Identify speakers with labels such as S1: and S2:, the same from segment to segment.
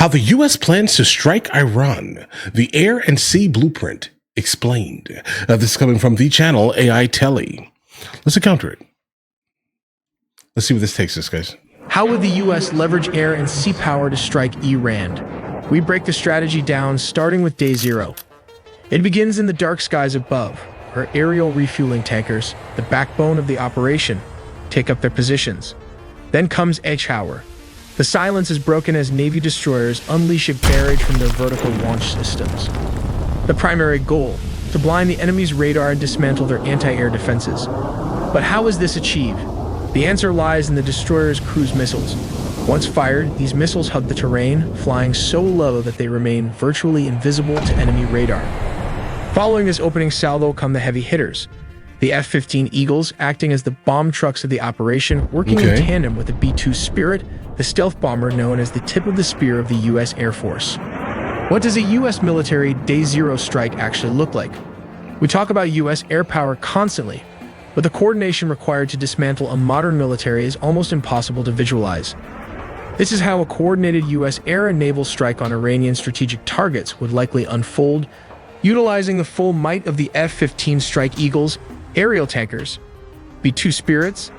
S1: How the U.S. plans to strike Iran, the air and sea blueprint explained. This is coming from the channel AI Telly. Let's encounter it. Let's see where this takes us, guys.
S2: How would the U.S. leverage air and sea power to strike Iran? We break the strategy down starting with day zero. It begins in the dark skies above, where aerial refueling tankers, the backbone of the operation, take up their positions. Then comes H hour. The silence is broken as Navy destroyers unleash a barrage from their vertical launch systems. The primary goal, to blind the enemy's radar and dismantle their anti-air defenses. But how is this achieved? The answer lies in the destroyer's cruise missiles. Once fired, these missiles hug the terrain, flying so low that they remain virtually invisible to enemy radar. Following this opening salvo come the heavy hitters. The F-15 Eagles acting as the bomb trucks of the operation, working in tandem with the B-2 Spirit, the stealth bomber known as the tip of the spear of the U.S. Air Force. What does a U.S. military Day Zero strike actually look like? We talk about U.S. air power constantly, but the coordination required to dismantle a modern military is almost impossible to visualize. This is how a coordinated U.S. air and naval strike on Iranian strategic targets would likely unfold, utilizing the full might of the F-15 Strike Eagles, aerial tankers, B-2 Spirits,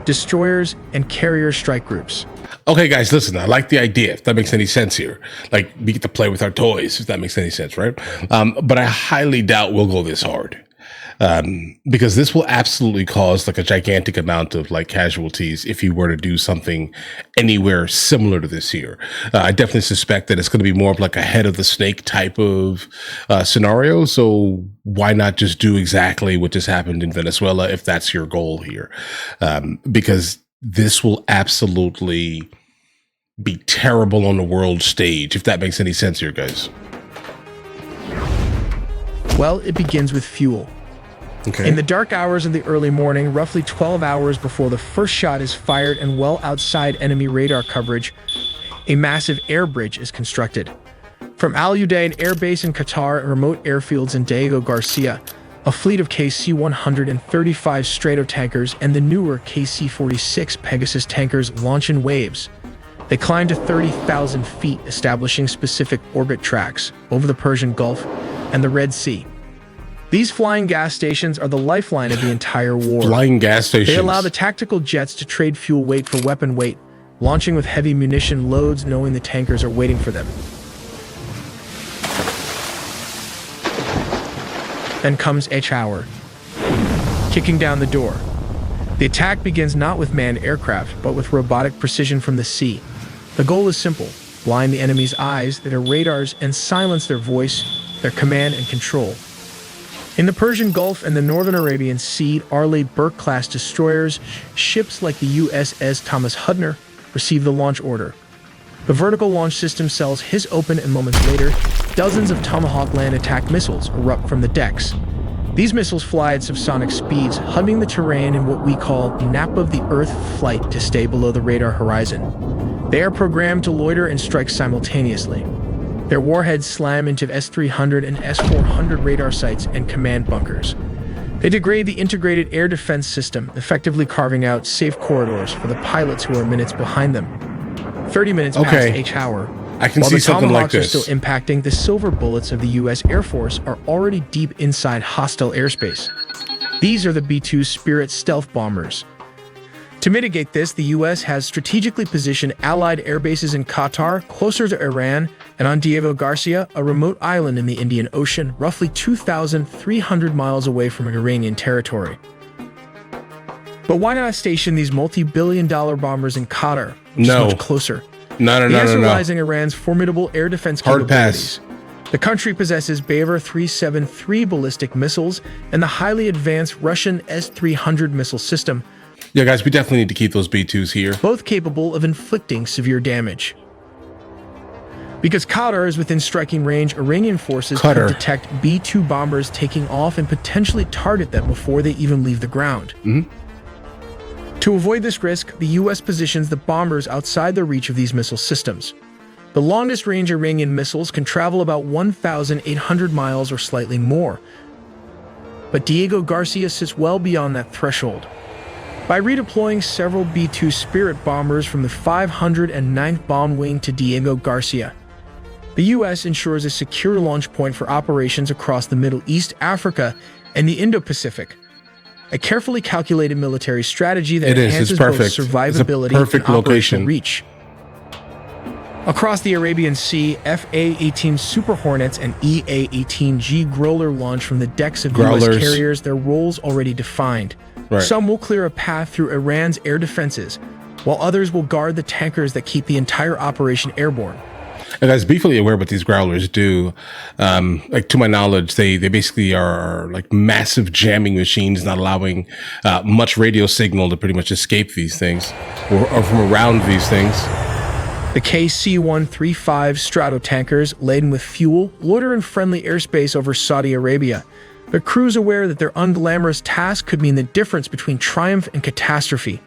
S2: destroyers, and carrier strike groups.
S1: Okay, guys, listen, I like the idea, if that makes any sense here. Like, we get to play with our toys, if that makes any sense, right? But I highly doubt we'll go this hard. Because this will absolutely cause like a gigantic amount of like casualties if you were to do something anywhere similar to this here. I definitely suspect that it's going to be more of like a head of the snake type of scenario. So why not just do exactly what just happened in Venezuela if that's your goal here? Because this will absolutely be terrible on the world stage, if that makes any sense here, guys.
S2: Well, it begins with fuel. In the dark hours of the early morning, roughly 12 hours before the first shot is fired and well outside enemy radar coverage, a massive air bridge is constructed. From Al Udeid Air Base in Qatar and remote airfields in Diego Garcia, a fleet of KC-135 Stratotankers and the newer KC-46 Pegasus tankers launch in waves. They climb to 30,000 feet, establishing specific orbit tracks over the Persian Gulf and the Red Sea. These flying gas stations are the lifeline of the entire war.
S1: Flying gas stations.
S2: They allow the tactical jets to trade fuel weight for weapon weight, launching with heavy munition loads knowing the tankers are waiting for them. Then comes H hour, kicking down the door. The attack begins not with manned aircraft, but with robotic precision from the sea. The goal is simple: blind the enemy's eyes, their radars, and silence their voice, their command and control. In the Persian Gulf and the Northern Arabian Sea, Arleigh Burke-class destroyers, ships like the USS Thomas Hudner, receive the launch order. The vertical launch system cells hiss open, and moments later, dozens of Tomahawk land attack missiles erupt from the decks. These missiles fly at subsonic speeds, hugging the terrain in what we call nap of the Earth flight to stay below the radar horizon. They are programmed to loiter and strike simultaneously. Their warheads slam into S-300 and S-400 radar sites and command bunkers. They degrade the integrated air defense system, effectively carving out safe corridors for the pilots who are minutes behind them. 30 minutes past H hour,
S1: I can see something like this.
S2: While the Tomahawks are still impacting, the silver bullets of the U.S. Air Force are already deep inside hostile airspace. These are the B-2 Spirit stealth bombers. To mitigate this, the U.S. has strategically positioned Allied air bases in Qatar, closer to Iran, and on Diego Garcia, a remote island in the Indian Ocean, roughly 2,300 miles away from Iranian territory. But why not station these multi-billion-dollar bombers in Qatar, which is much closer?
S1: The
S2: answer lies in Iran's formidable air defense capabilities. The country possesses Baver 373 ballistic missiles and the highly advanced Russian S-300 missile system.
S1: Yeah, guys, we definitely need to keep those B-2s here.
S2: Both capable of inflicting severe damage. Because Qatar is within striking range, Iranian forces could detect B-2 bombers taking off and potentially target them before they even leave the ground. To avoid this risk, the U.S. positions the bombers outside the reach of these missile systems. The longest range Iranian missiles can travel about 1,800 miles or slightly more. But Diego Garcia sits well beyond that threshold. By redeploying several B-2 Spirit bombers from the 509th Bomb Wing to Diego Garcia, the U.S. ensures a secure launch point for operations across the Middle East, Africa, and the Indo-Pacific. A carefully calculated military strategy that enhances both survivability and operational reach. Across the Arabian Sea, FA-18 Super Hornets and EA-18G Growler launch from the decks of U.S. carriers, their roles already defined.
S1: Right.
S2: Some will clear a path through Iran's air defenses, while others will guard the tankers that keep the entire operation airborne.
S1: And guys, be fully aware what these growlers do. Like, to my knowledge, they basically are like massive jamming machines, not allowing much radio signal to pretty much escape these things or from around these things.
S2: The KC-135 Stratotankers, laden with fuel, loiter in friendly airspace over Saudi Arabia. But crews aware that their unglamorous task could mean the difference between triumph and catastrophe.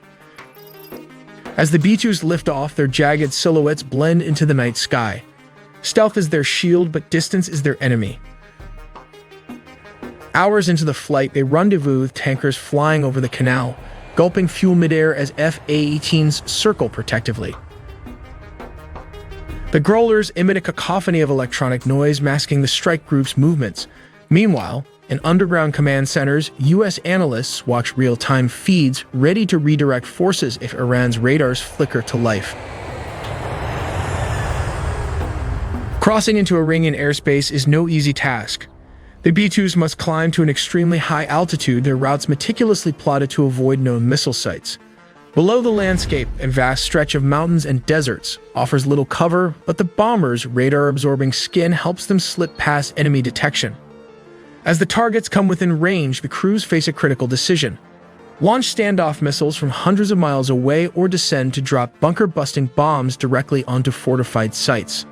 S2: As the B-2s lift off, their jagged silhouettes blend into the night sky. Stealth is their shield, but distance is their enemy. Hours into the flight, they rendezvous with tankers flying over the canal, gulping fuel midair as FA-18s circle protectively. The growlers emit a cacophony of electronic noise, masking the strike group's movements. Meanwhile, in underground command centers, U.S. analysts watch real-time feeds ready to redirect forces if Iran's radars flicker to life. Crossing into Iranian airspace is no easy task. The B-2s must climb to an extremely high altitude, their routes meticulously plotted to avoid known missile sites. Below the landscape, a vast stretch of mountains and deserts offers little cover, but the bombers' radar-absorbing skin helps them slip past enemy detection. As the targets come within range, the crews face a critical decision. Launch standoff missiles from hundreds of miles away or descend to drop bunker-busting bombs directly onto fortified sites.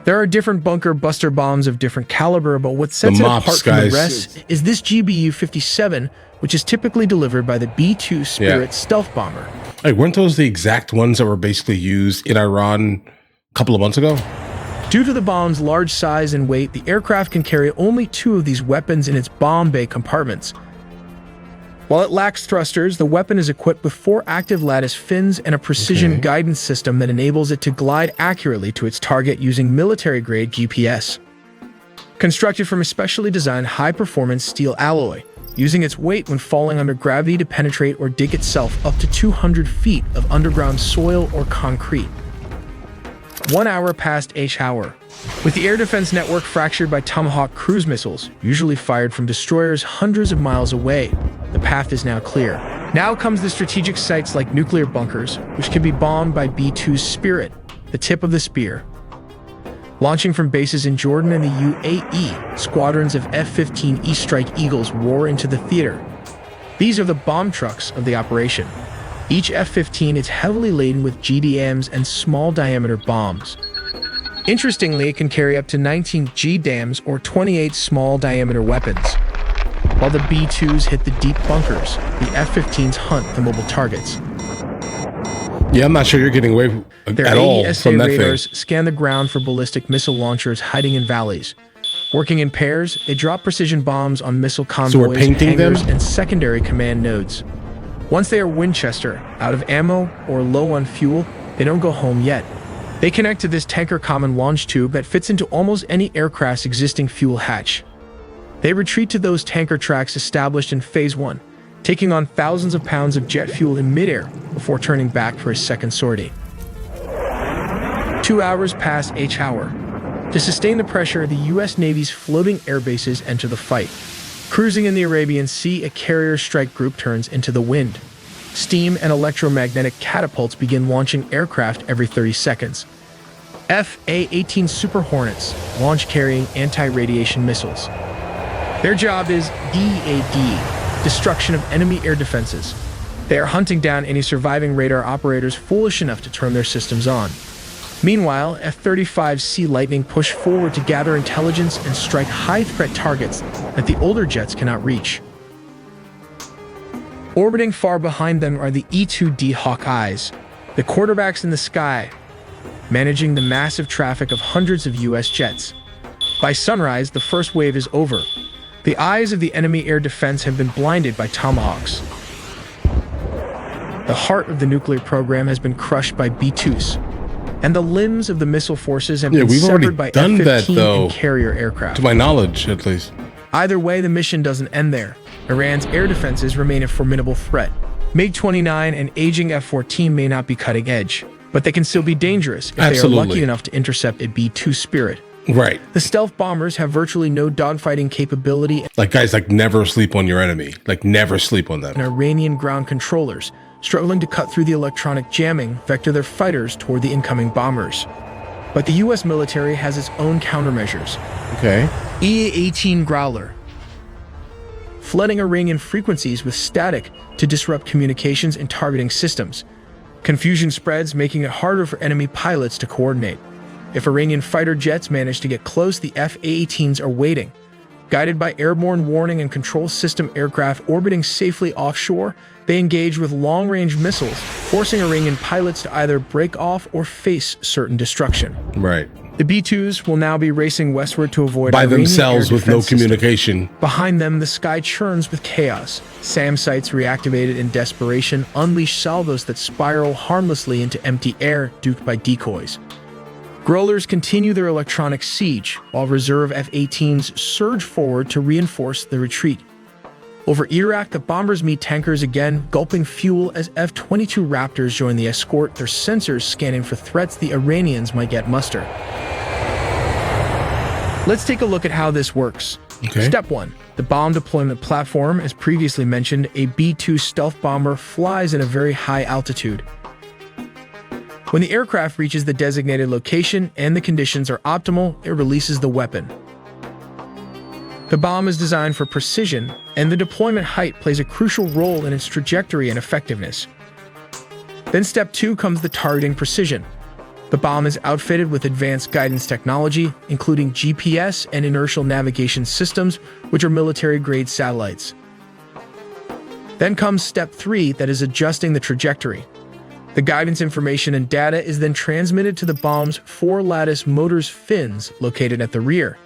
S2: There are different bunker-buster bombs of different caliber, but what sets it apart from the rest is this GBU-57, which is typically delivered by the B-2 Spirit stealth bomber.
S1: Hey, weren't those the exact ones that were basically used in Iran a couple of months ago?
S2: Due to the bomb's large size and weight, the aircraft can carry only 2 of these weapons in its bomb bay compartments. While it lacks thrusters, the weapon is equipped with 4 active lattice fins and a precision guidance system that enables it to glide accurately to its target using military-grade GPS. Constructed from a specially designed high-performance steel alloy, using its weight when falling under gravity to penetrate or dig itself up to 200 feet of underground soil or concrete. 1 hour past H-hour. With the air defense network fractured by Tomahawk cruise missiles, usually fired from destroyers hundreds of miles away, the path is now clear. Now comes the strategic sites like nuclear bunkers, which can be bombed by B-2's Spirit, the tip of the spear. Launching from bases in Jordan and the UAE, squadrons of F-15E Strike Eagles roar into the theater. These are the bomb trucks of the operation. Each F-15 is heavily laden with GDAMs and small-diameter bombs. Interestingly, it can carry up to 19 GDAMs or 28 small-diameter weapons. While the B-2s hit the deep bunkers, the F-15s hunt the mobile targets.
S1: Yeah, I'm not sure you're getting away at all from that thing.
S2: Their radars scan the ground for ballistic missile launchers hiding in valleys. Working in pairs, they drop precision bombs on missile convoys, hangars, and secondary command nodes. Once they are Winchester, out of ammo, or low on fuel, they don't go home yet. They connect to this tanker common launch tube that fits into almost any aircraft's existing fuel hatch. They retreat to those tanker tracks established in Phase 1, taking on thousands of pounds of jet fuel in midair before turning back for a second sortie. 2 hours past H-hour. To sustain the pressure, the U.S. Navy's floating air bases enter the fight. Cruising in the Arabian Sea, a carrier strike group turns into the wind. Steam and electromagnetic catapults begin launching aircraft every 30 seconds. FA-18 Super Hornets launch carrying anti-radiation missiles. Their job is DAD, destruction of enemy air defenses. They are hunting down any surviving radar operators foolish enough to turn their systems on. Meanwhile, F-35 Sea Lightning push forward to gather intelligence and strike high-threat targets that the older jets cannot reach. Orbiting far behind them are the E-2D Hawkeyes, the quarterbacks in the sky, managing the massive traffic of hundreds of U.S. jets. By sunrise, the first wave is over. The eyes of the enemy air defense have been blinded by Tomahawks. The heart of the nuclear program has been crushed by B-2s, and the limbs of the missile forces have been
S1: we've already
S2: severed by
S1: done that,
S2: F-15
S1: though,
S2: and carrier aircraft.
S1: to my knowledge, at least.
S2: Either way, the mission doesn't end there. Iran's air defenses remain a formidable threat. MiG-29 and aging F-14 may not be cutting edge, but they can still be dangerous if they are lucky enough to intercept a B-2 Spirit.
S1: Right.
S2: The stealth bombers have virtually no dogfighting capability.
S1: Like, guys, like, never sleep on your enemy. Like, never sleep on them.
S2: And Iranian ground controllers, struggling to cut through the electronic jamming, vector their fighters toward the incoming bombers. But the U.S. military has its own countermeasures.
S1: Okay.
S2: EA-18 Growler, flooding Iranian frequencies with static to disrupt communications and targeting systems. Confusion spreads, making it harder for enemy pilots to coordinate. If Iranian fighter jets manage to get close, the F-A-18s are waiting. Guided by airborne warning and control system aircraft orbiting safely offshore, they engage with long-range missiles, forcing Iranian pilots to either break off or face certain destruction.
S1: Right.
S2: The B-2s will now be racing westward to avoid
S1: by
S2: Iranian
S1: themselves
S2: air
S1: with no
S2: defense system.
S1: communication.
S2: Behind them, the sky churns with chaos. SAM sites reactivated in desperation unleash salvos that spiral harmlessly into empty air, duped by decoys. Growlers continue their electronic siege, while reserve F-18s surge forward to reinforce the retreat. Over Iraq, the bombers meet tankers again, gulping fuel as F-22 Raptors join the escort, their sensors scanning for threats the Iranians might yet muster. Let's take a look at how this works.
S1: Okay.
S2: Step 1. The bomb deployment platform. As previously mentioned, a B-2 stealth bomber flies at a very high altitude. When the aircraft reaches the designated location and the conditions are optimal, it releases the weapon. The bomb is designed for precision, and the deployment height plays a crucial role in its trajectory and effectiveness. Then Step 2 comes the targeting precision. The bomb is outfitted with advanced guidance technology, including GPS and inertial navigation systems, which are military-grade satellites. Then comes Step 3, that is adjusting the trajectory. The guidance information and data is then transmitted to the bomb's 4-lattice motors fins located at the rear.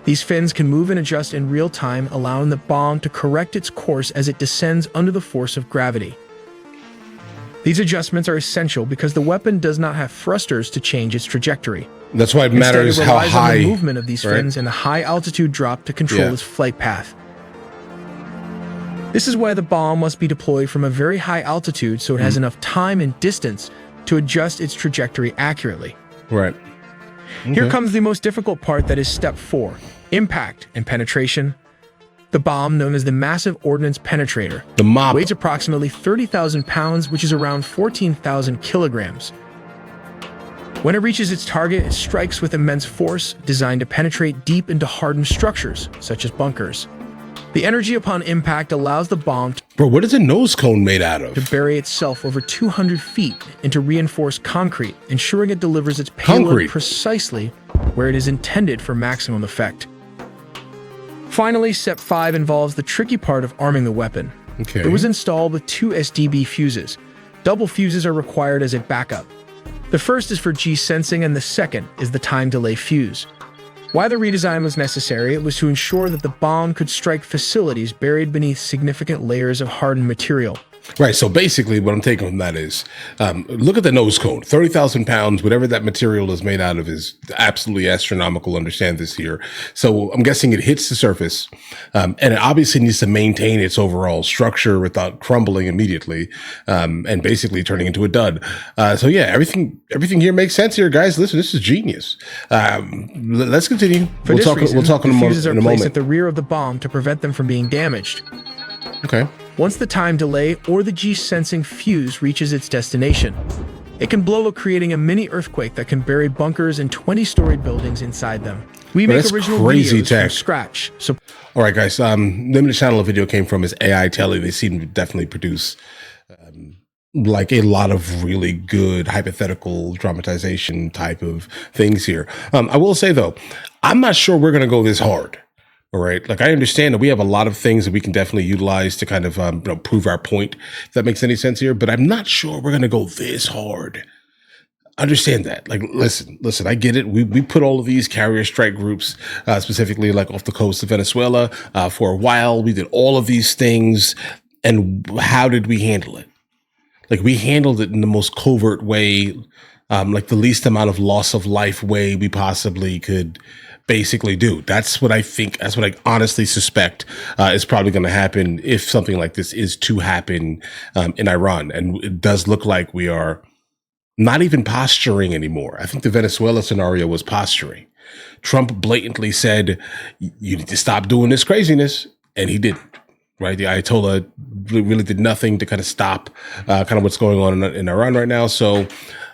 S2: These fins can move and adjust in real time, allowing the bomb to correct its course as it descends under the force of gravity. These adjustments are essential because the weapon does not have thrusters to change its trajectory.
S1: That's why it matters how high.
S2: Instead, it relies on the movement of these fins and the high-altitude drop to control its flight path. This is why the bomb must be deployed from a very high altitude so it has enough time and distance to adjust its trajectory accurately.
S1: Right. Okay.
S2: Here comes the most difficult part, that is Step 4, impact and penetration. The bomb, known as the Massive Ordnance Penetrator, weighs approximately 30,000 pounds, which is around 14,000 kilograms. When it reaches its target, it strikes with immense force, designed to penetrate deep into hardened structures, such as bunkers. The energy upon impact allows the bomb
S1: Bro, what is a nose cone made out of?
S2: to bury itself over 200 feet into reinforced concrete, ensuring it delivers its payload precisely where it is intended for maximum effect. Finally, Step 5 involves the tricky part of arming the weapon.
S1: Okay.
S2: It was installed with 2 SDB fuses. Double fuses are required as a backup. The first is for G-sensing and the second is the time delay fuse. Why the redesign was necessary, it was to ensure that the bomb could strike facilities buried beneath significant layers of hardened material.
S1: Right. So basically what I'm taking from that is, look at the nose cone, 30,000 pounds, whatever that material is made out of is absolutely astronomical. Understand this here. So I'm guessing it hits the surface, and it obviously needs to maintain its overall structure without crumbling immediately, and basically turning into a dud. So yeah, everything here makes sense here, guys. Listen, this is genius. Let's continue.
S2: For this reason,
S1: we'll talk
S2: the
S1: in a
S2: fuses are placed
S1: moment.
S2: at the rear of the bomb to prevent them from being damaged.
S1: Okay.
S2: Once the time delay or the G-sensing fuse reaches its destination, it can blow, creating a mini earthquake that can bury bunkers and 20-story buildings inside them. We make original videos from scratch. So,
S1: all right, guys. Name of the channel the video came from is AI Telly. They seem to definitely produce like a lot of really good hypothetical dramatization type of things here. I will say though, I'm not sure we're going to go this hard. All right. Like, I understand that we have a lot of things that we can definitely utilize to kind of, prove our point, if that makes any sense here, but I'm not sure we're going to go this hard. Understand that. Like, listen, I get it. We put all of these carrier strike groups, specifically like off the coast of Venezuela, for a while. We did all of these things. And how did we handle it? Like we handled it in the most covert way, like the least amount of loss of life way we possibly could basically do. That's what I think. That's what I honestly suspect is probably going to happen if something like this is to happen in Iran. And it does look like we are not even posturing anymore. I think the Venezuela scenario was posturing. Trump blatantly said, you need to stop doing this craziness. And he didn't. Right, the Ayatollah really did nothing to kind of stop kind of what's going on in Iran right now. So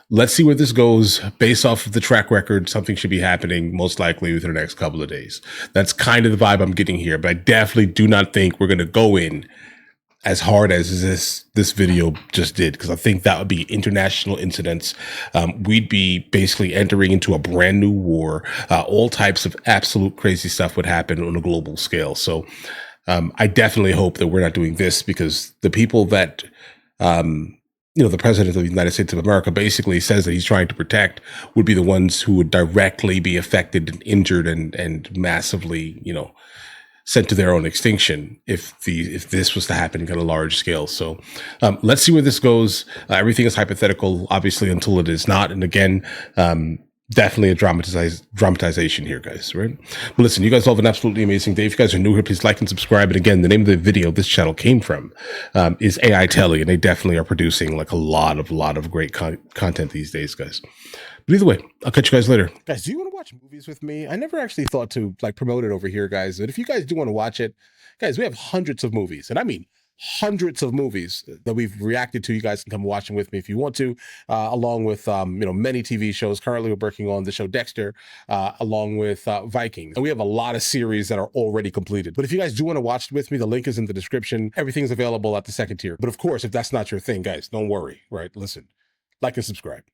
S1: let's see where this goes. Based off of the track record, something should be happening most likely within the next couple of days. That's kind of the vibe I'm getting here. But I definitely do not think we're going to go in as hard as this video just did, because I think that would be international incidents. We'd be basically entering into a brand new war. All types of absolute crazy stuff would happen on a global scale. So I definitely hope that we're not doing this, because the people that, the president of the United States of America basically says that he's trying to protect would be the ones who would directly be affected and injured and massively, sent to their own extinction if this was to happen in a large scale. So let's see where this goes. Everything is hypothetical, obviously, until it is not. And again, definitely a dramatization here, guys, right? But listen, you guys all have an absolutely amazing day. If you guys are new here, please like and subscribe. And again, the name of the video this channel came from is AI Telly, and they definitely are producing like a lot of great content these days, guys. But either way, I'll catch you guys later. Guys, do you want to watch movies with me? I never actually thought to promote it over here, guys. But if you guys do want to watch it, guys, we have hundreds of movies, and I mean hundreds of movies that we've reacted to. You guys can come watch them with me if you want to, along with many TV shows. Currently, we're working on the show Dexter, along with Vikings, and we have a lot of series that are already completed. But if you guys do want to watch it with me, the link is in the description. Everything's available at the second tier. But of course, if that's not your thing, guys, don't worry. Right? Listen, like and subscribe.